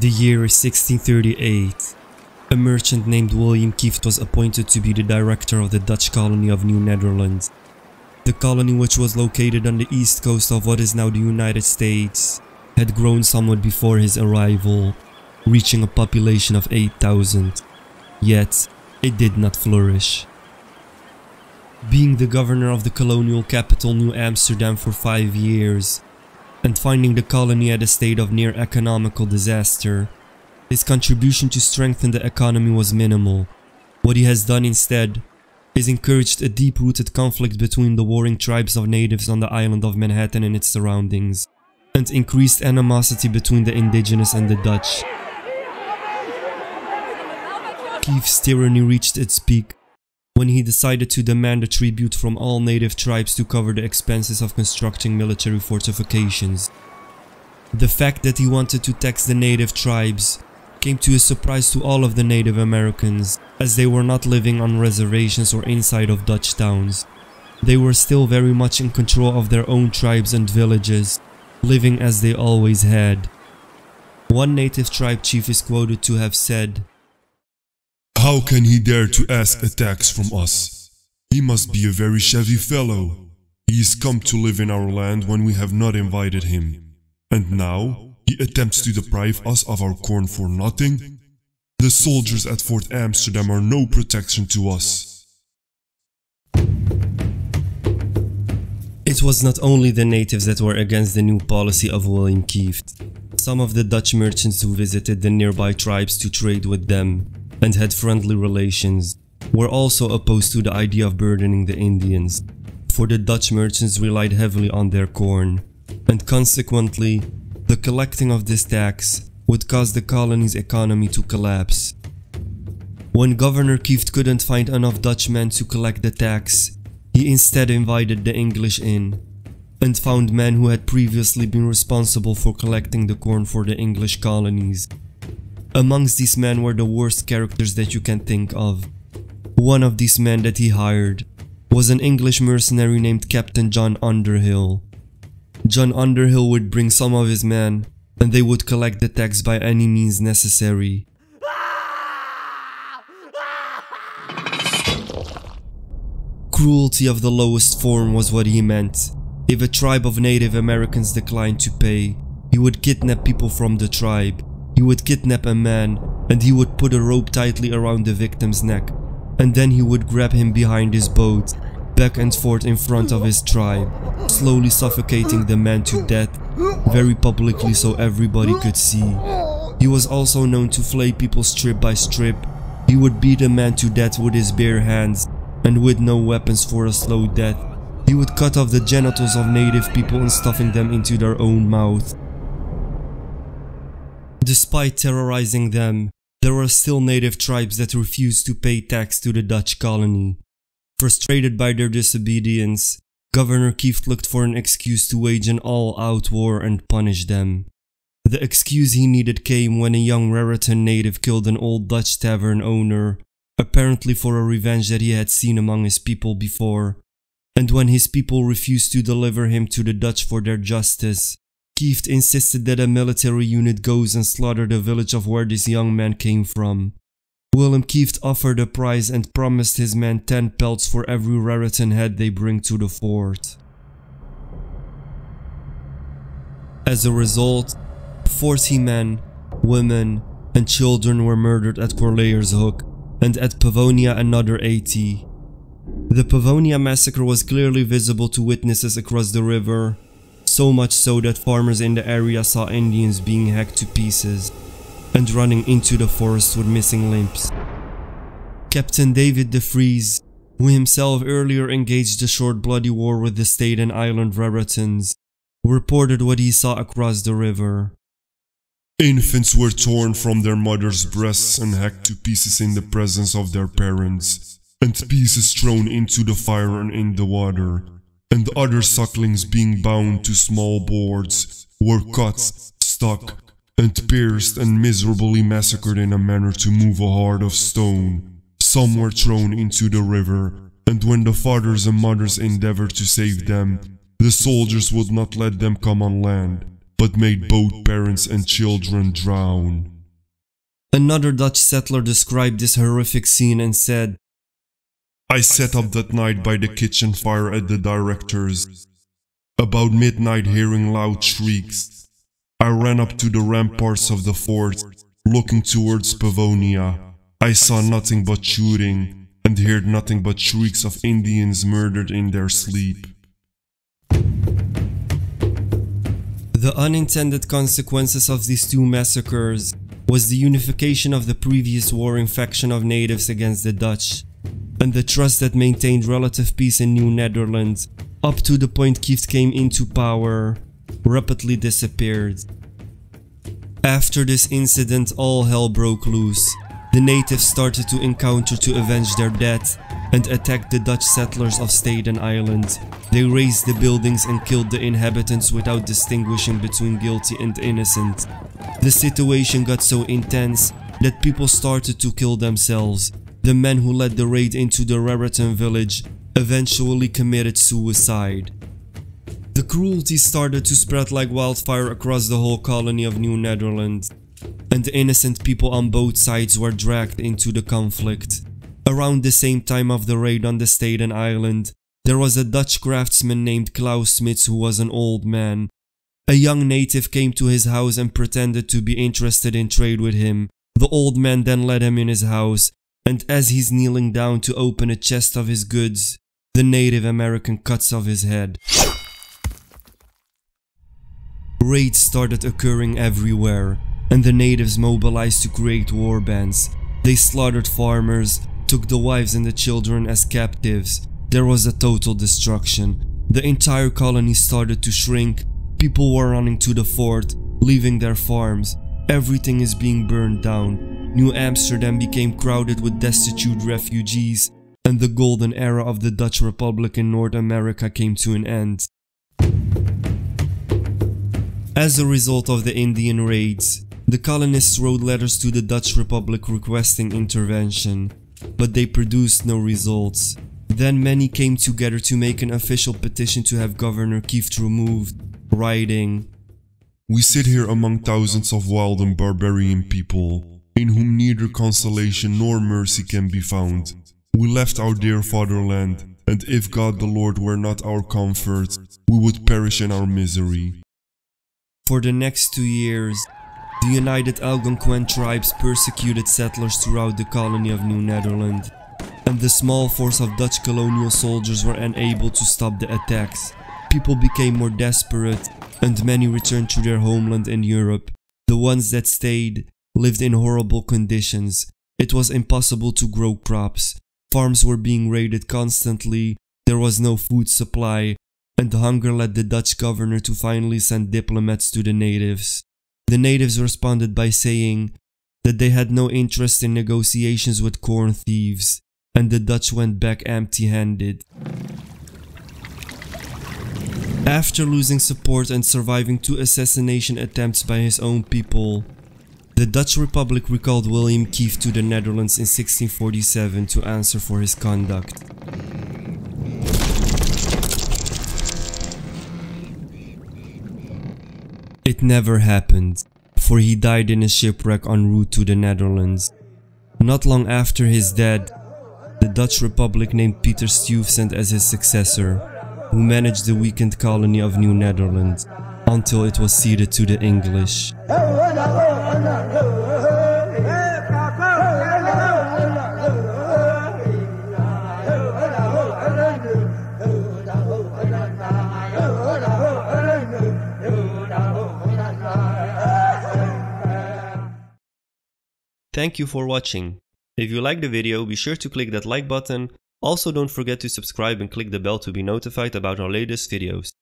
The year is 1638. A merchant named William Kieft was appointed to be the director of the Dutch colony of New Netherlands. The colony, which was located on the east coast of what is now the United States, had grown somewhat before his arrival, reaching a population of 8,000. Yet, it did not flourish. Being the governor of the colonial capital New Amsterdam for 5 years, and finding the colony at a state of near economical disaster, his contribution to strengthen the economy was minimal. What he has done instead is encouraged a deep-rooted conflict between the warring tribes of natives on the island of Manhattan and its surroundings, and increased animosity between the indigenous and the Dutch. Kieft's tyranny reached its peak when he decided to demand a tribute from all native tribes to cover the expenses of constructing military fortifications. The fact that he wanted to tax the native tribes came to a surprise to all of the Native Americans, as they were not living on reservations or inside of Dutch towns. They were still very much in control of their own tribes and villages, living as they always had. One native tribe chief is quoted to have said, "How can he dare to ask a tax from us? He must be a very shabby fellow. He has come to live in our land when we have not invited him. And now he attempts to deprive us of our corn for nothing? The soldiers at Fort Amsterdam are no protection to us." It was not only the natives that were against the new policy of William Kieft. Some of the Dutch merchants who visited the nearby tribes to trade with them and had friendly relations were also opposed to the idea of burdening the Indians, for the Dutch merchants relied heavily on their corn, and consequently, the collecting of this tax would cause the colony's economy to collapse. When Governor Kieft couldn't find enough Dutchmen to collect the tax, he instead invited the English in, and found men who had previously been responsible for collecting the corn for the English colonies. Amongst these men were the worst characters that you can think of. One of these men that he hired was an English mercenary named Captain John Underhill. John Underhill would bring some of his men, and they would collect the tax by any means necessary. Cruelty of the lowest form was what he meant. If a tribe of Native Americans declined to pay, he would kidnap people from the tribe. He would kidnap a man, and he would put a rope tightly around the victim's neck, and then he would grab him behind his boat, back and forth in front of his tribe, slowly suffocating the man to death, very publicly so everybody could see. He was also known to flay people strip by strip. He would beat a man to death with his bare hands, and with no weapons for a slow death. He would cut off the genitals of native people and stuffing them into their own mouth. Despite terrorizing them, there were still native tribes that refused to pay tax to the Dutch colony. Frustrated by their disobedience, Governor Kieft looked for an excuse to wage an all-out war and punish them. The excuse he needed came when a young Raritan native killed an old Dutch tavern owner, apparently for a revenge that he had seen among his people before, and when his people refused to deliver him to the Dutch for their justice, Kieft insisted that a military unit goes and slaughter the village of where this young man came from. William Kieft offered a prize and promised his men 10 pelts for every Raritan head they bring to the fort. As a result, 40 men, women, and children were murdered at Corlear's Hook, and at Pavonia another 80. The Pavonia massacre was clearly visible to witnesses across the river, so much so that farmers in the area saw Indians being hacked to pieces and running into the forest with missing limbs. Captain David de Vries, who himself earlier engaged a short bloody war with the Staten Island Raritans, reported what he saw across the river. "Infants were torn from their mothers' breasts and hacked to pieces in the presence of their parents, and pieces thrown into the fire and in the water, and other sucklings being bound to small boards were cut, stuck, and pierced and miserably massacred in a manner to move a heart of stone. Some were thrown into the river, and when the fathers and mothers endeavored to save them, the soldiers would not let them come on land, but made both parents and children drown. Another Dutch settler described this horrific scene and said, I sat up that night by the kitchen fire at the director's. About midnight, hearing loud shrieks, I ran up to the ramparts of the fort, looking towards Pavonia. I saw nothing but shooting, and heard nothing but shrieks of Indians murdered in their sleep. The unintended consequences of these two massacres was the unification of the previous warring faction of natives against the Dutch, and the trust that maintained relative peace in New Netherlands up to the point Kieft came into power rapidly disappeared. After this incident, all hell broke loose. The natives started to encounter to avenge their death and attacked the Dutch settlers of Staten Island. They razed the buildings and killed the inhabitants without distinguishing between guilty and innocent. The situation got so intense that people started to kill themselves. The men who led the raid into the Raritan village eventually committed suicide. The cruelty started to spread like wildfire across the whole colony of New Netherlands, and the innocent people on both sides were dragged into the conflict. Around the same time of the raid on the Staten Island, there was a Dutch craftsman named Klaus Smits who was an old man. A young native came to his house and pretended to be interested in trade with him. The old man then led him in his house, and as he's kneeling down to open a chest of his goods, the Native American cuts off his head. Raids started occurring everywhere, and the natives mobilized to create war bands. They slaughtered farmers, took the wives and the children as captives. There was a total destruction. The entire colony started to shrink. People were running to the fort, leaving their farms. Everything is being burned down. New Amsterdam became crowded with destitute refugees, and the golden era of the Dutch Republic in North America came to an end. As a result of the Indian raids, the colonists wrote letters to the Dutch Republic requesting intervention, but they produced no results. Then many came together to make an official petition to have Governor Kieft removed, writing, We sit here among thousands of wild and barbarian people, in whom neither consolation nor mercy can be found. We left our dear fatherland, and if God the Lord were not our comfort, we would perish in our misery. For the next 2 years, the United Algonquin tribes persecuted settlers throughout the colony of New Netherlands, and the small force of Dutch colonial soldiers were unable to stop the attacks. People became more desperate, and many returned to their homeland in Europe. The ones that stayed lived in horrible conditions. It was impossible to grow crops. Farms were being raided constantly, there was no food supply, and hunger led the Dutch governor to finally send diplomats to the natives. The natives responded by saying that they had no interest in negotiations with corn thieves, and the Dutch went back empty-handed. After losing support and surviving 2 assassination attempts by his own people, the Dutch Republic recalled William Kieft to the Netherlands in 1647 to answer for his conduct. It never happened, for he died in a shipwreck en route to the Netherlands. Not long after his death, the Dutch Republic named Peter Stuyvesant as his successor, who managed the weakened colony of New Netherlands until it was ceded to the English. Thank you for watching. If you liked the video, be sure to click that like button. Also, don't forget to subscribe and click the bell to be notified about our latest videos.